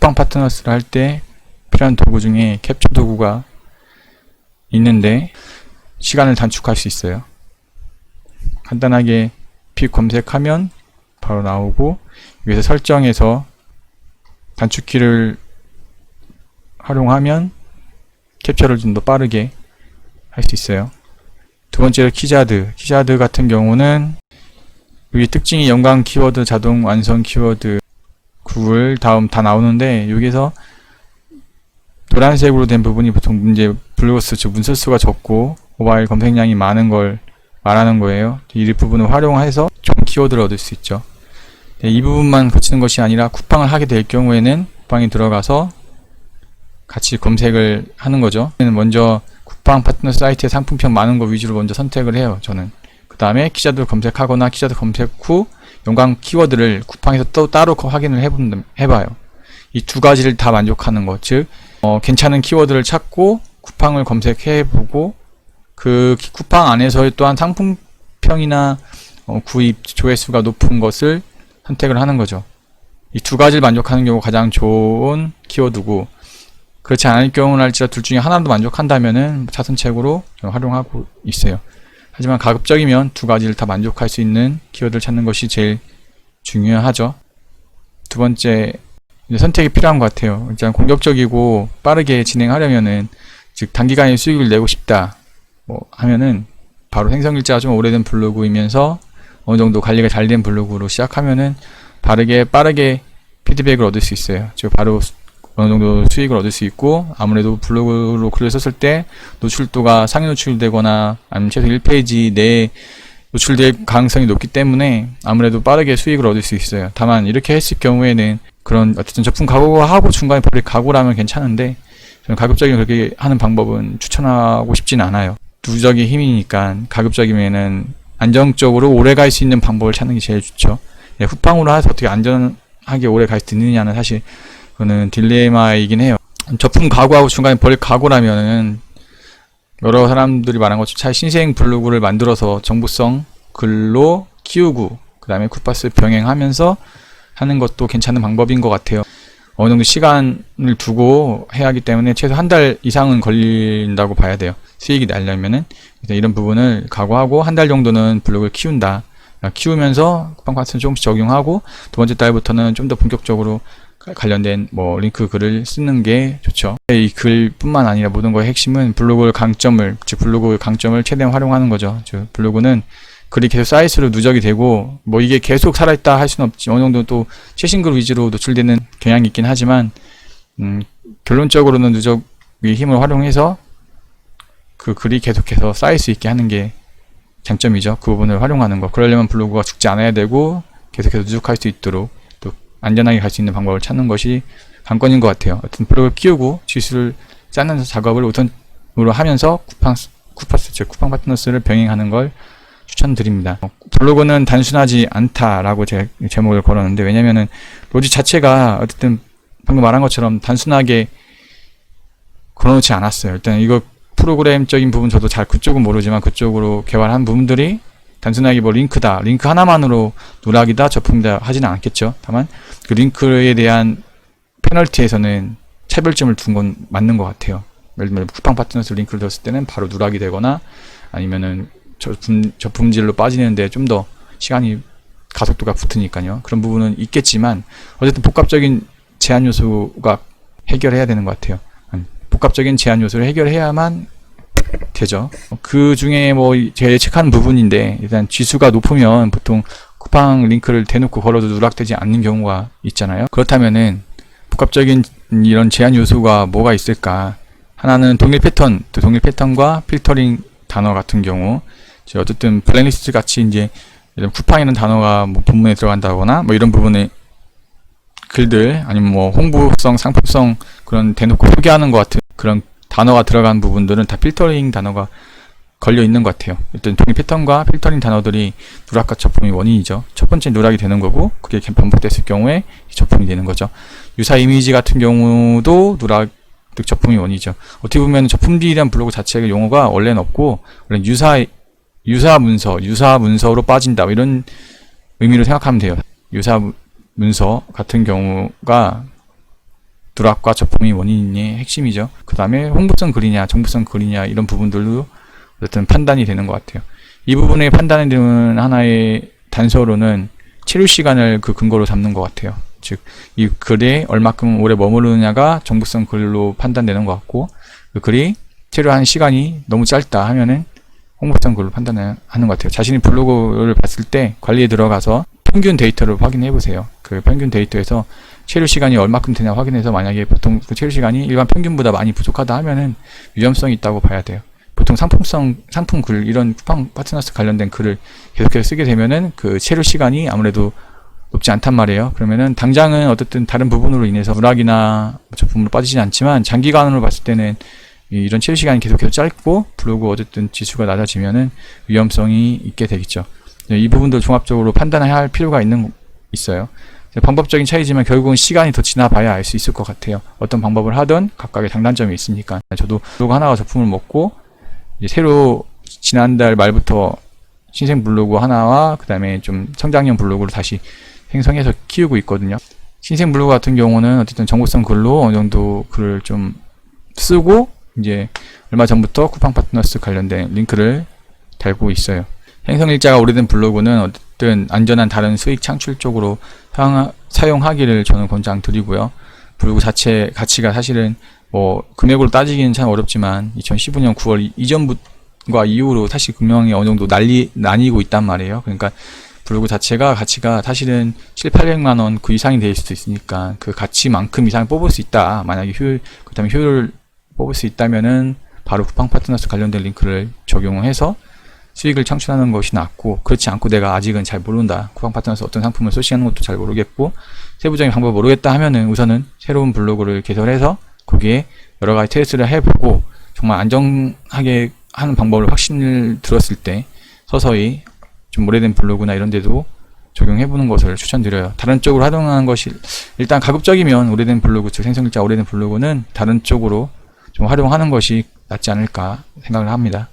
쿠팡 파트너스를 할 때 필요한 도구 중에 캡처 도구가 있는데 시간을 단축할 수 있어요. 간단하게 픽 검색하면 바로 나오고, 여기서 설정해서 단축키를 활용하면 캡처를 좀 더 빠르게 할 수 있어요. 두 번째로 키자드. 키자드 같은 경우는 여기 특징이 연관 키워드, 자동 완성 키워드, 구글, 다음 다 나오는데, 여기서 노란색으로 된 부분이 보통 이제 블로그스, 즉 문서수가 적고 모바일 검색량이 많은 걸 말하는 거예요. 이 부분을 활용해서 좋은 키워드를 얻을 수 있죠. 이 부분만 거치는 것이 아니라 쿠팡을 하게 될 경우에는 쿠팡에 들어가서 같이 검색을 하는 거죠. 먼저 쿠팡 파트너 사이트에 상품평 많은 거 위주로 먼저 선택을 해요, 저는. 그 다음에 키자드 검색하거나 키자드 검색 후 연관 키워드를 쿠팡에서 또 따로 확인을 해봐요. 이 두 가지를 다 만족하는 것, 즉 괜찮은 키워드를 찾고 쿠팡을 검색해보고, 그 쿠팡 안에서의 또한 상품평이나 구입 조회수가 높은 것을 선택을 하는 거죠. 이 두 가지를 만족하는 경우가 가장 좋은 키워드고, 그렇지 않을 경우는 할지라도 둘 중에 하나도 만족한다면은 차선책으로 활용하고 있어요. 하지만 가급적이면 두 가지를 다 만족할 수 있는 키워드를 찾는 것이 제일 중요하죠. 두 번째, 선택이 필요한 것 같아요. 일단 공격적이고 빠르게 진행하려면은, 즉 단기간에 수익을 내고 싶다 하면은 바로 생성일자가 좀 오래된 블로그이면서 어느 정도 관리가 잘 된 블로그로 시작하면은 빠르게 피드백을 얻을 수 있어요. 즉 바로 어느 정도 수익을 얻을 수 있고, 아무래도 블로그로 글을 썼을 때 노출도가 상위 노출되거나 아니면 최소 1페이지 내에 노출될 가능성이 높기 때문에 아무래도 빠르게 수익을 얻을 수 있어요. 다만 이렇게 했을 경우에는 그런 어쨌든 제품 가공하고 중간에 버릴 가공라면 괜찮은데, 저는 가급적이면 그렇게 하는 방법은 추천하고 싶진 않아요. 누적의 힘이니까 가급적이면은 안정적으로 오래 갈 수 있는 방법을 찾는 게 제일 좋죠. 후팡으로 해서 어떻게 안전하게 오래 갈 수 있느냐는 사실 그거는 딜레마이긴 해요. 제품 가구하고 중간에 버릴 가구라면은 여러 사람들이 말한 것처럼 차라리 신생 블로그를 만들어서 정보성 글로 키우고 그 다음에 쿠팡스 병행하면서 하는 것도 괜찮은 방법인 것 같아요. 어느 정도 시간을 두고 해야 하기 때문에 최소 한 달 이상은 걸린다고 봐야 돼요. 수익이 나려면은. 이런 부분을 각오하고 한 달 정도는 블로그를 키운다. 키우면서 쿠팡 파트는 조금씩 적용하고 두 번째 달부터는 좀 더 본격적으로 관련된 링크 글을 쓰는 게 좋죠. 이 글뿐만 아니라 모든 거의 핵심은 블로그의 강점을 최대한 활용하는 거죠. 즉 블로그는 글이 계속 사이트로 누적이 되고 이게 계속 살아있다 할 수는 없지. 어느 정도 또 최신 글 위주로 노출되는 경향이 있긴 하지만 결론적으로는 누적의 힘을 활용해서 그 글이 계속해서 쌓일 수 있게 하는 게 장점이죠. 그 부분을 활용하는 거. 그러려면 블로그가 죽지 않아야 되고 계속해서 누적할 수 있도록 또 안전하게 갈 수 있는 방법을 찾는 것이 관건인 것 같아요. 어떤 블로그를 키우고 지수를 짜는 작업을 우선으로 하면서 쿠팡 파트너스를 병행하는 걸 추천드립니다. 블로그는 단순하지 않다라고 제목을 걸었는데, 왜냐면은 로직 자체가 어쨌든 방금 말한 것처럼 단순하게 걸어놓지 않았어요. 일단 이거 프로그램적인 부분 저도 잘 그쪽은 모르지만 그쪽으로 개발한 부분들이 단순하게 링크 하나만으로 누락이다, 저품이다 하지는 않겠죠. 다만 그 링크에 대한 페널티에서는 차별점을 둔 건 맞는 것 같아요. 예를 들면 쿠팡 파트너스 링크를 넣었을 때는 바로 누락이 되거나 아니면은 저품질로 빠지는데 좀 더 시간이 가속도가 붙으니까요. 그런 부분은 있겠지만 어쨌든 복합적인 제한 요소가 해결해야 되는 것 같아요. 복합적인 제한 요소를 해결해야만 되죠. 그 중에 제가 예측하는 부분인데, 일단 지수가 높으면 보통 쿠팡 링크를 대놓고 걸어도 누락되지 않는 경우가 있잖아요. 그렇다면은 복합적인 이런 제한 요소가 뭐가 있을까? 하나는 동일 패턴과 필터링 단어 같은 경우, 어쨌든 블랙리스트 같이 이제 쿠팡이라는 단어가 본문에 들어간다거나 이런 부분의 글들, 아니면 홍보성, 상품성 그런 대놓고 소개하는 것 같은 그런 단어가 들어간 부분들은 다 필터링 단어가 걸려 있는 것 같아요. 일단 동일 패턴과 필터링 단어들이 누락과 저품의 원인이죠. 첫 번째 누락이 되는 거고, 그게 반복됐을 경우에 저품이 되는 거죠. 유사 이미지 같은 경우도 누락, 즉 저품이 원인이죠. 어떻게 보면 저품질이란 블로그 자체의 용어가 원래는 없고, 원래 유사 문서로 빠진다 이런 의미로 생각하면 돼요. 유사 문서 같은 경우가 누락과 저품이 원인의 핵심이죠. 그 다음에 홍보성 글이냐 정보성 글이냐 이런 부분들도 어쨌든 판단이 되는 것 같아요. 이 부분에 판단이 되는 하나의 단서로는 체류 시간을 그 근거로 잡는 것 같아요. 즉 이 글에 얼마큼 오래 머무르느냐가 정보성 글로 판단되는 것 같고, 그 글이 체류한 시간이 너무 짧다 하면은 홍보성 글로 판단하는 것 같아요. 자신이 블로그를 봤을 때 관리에 들어가서 평균 데이터를 확인해 보세요. 그 평균 데이터에서 체류 시간이 얼마큼 되냐 확인해서 만약에 보통 그 체류 시간이 일반 평균보다 많이 부족하다 하면은 위험성이 있다고 봐야 돼요. 보통 상품 글, 이런 쿠팡 파트너스 관련된 글을 계속해서 쓰게 되면은 그 체류 시간이 아무래도 높지 않단 말이에요. 그러면은 당장은 어쨌든 다른 부분으로 인해서 누락이나 저품으로 빠지진 않지만 장기간으로 봤을 때는 이런 체류 시간이 계속해서 짧고 블로그 어쨌든 지수가 낮아지면은 위험성이 있게 되겠죠. 이 부분들 종합적으로 판단해야 할 필요가 있어요. 방법적인 차이지만 결국은 시간이 더 지나봐야 알 수 있을 것 같아요. 어떤 방법을 하든 각각의 장단점이 있으니까. 저도 블로그 하나가 저품을 먹고 이제 새로 지난달 말부터 신생 블로그 하나와 그 다음에 좀 성장형 블로그를 다시 생성해서 키우고 있거든요. 신생 블로그 같은 경우는 어쨌든 정보성 글로 어느 정도 글을 좀 쓰고 이제 얼마 전부터 쿠팡 파트너스 관련된 링크를 달고 있어요. 생성 일자가 오래된 블로그는 어쨌든 안전한 다른 수익 창출 쪽으로 사용하기를 저는 권장드리고요. 블로그 자체 가치가 사실은 뭐 금액으로 따지기는 참 어렵지만 2015년 9월 이전과 이후로 사실 금융이 어느 정도 나뉘고 있단 말이에요. 그러니까 블로그 자체가 가치가 사실은 700~800만 원 그 이상이 될 수도 있으니까 그 가치만큼 이상 뽑을 수 있다. 만약에 그 다음에 효율을 뽑을 수 있다면은 바로 쿠팡 파트너스 관련된 링크를 적용해서 수익을 창출하는 것이 낫고, 그렇지 않고 내가 아직은 잘 모른다, 쿠팡 파트너스 어떤 상품을 소싱하는 것도 잘 모르겠고 세부적인 방법을 모르겠다 하면은 우선은 새로운 블로그를 개설해서 거기에 여러 가지 테스트를 해보고 정말 안정하게 하는 방법을 확신을 들었을 때 서서히 좀 오래된 블로그나 이런 데도 적용해보는 것을 추천드려요. 다른 쪽으로 활용하는 것이 일단 가급적이면 오래된 블로그, 즉 생성일자 오래된 블로그는 다른 쪽으로 좀 활용하는 것이 낫지 않을까 생각을 합니다.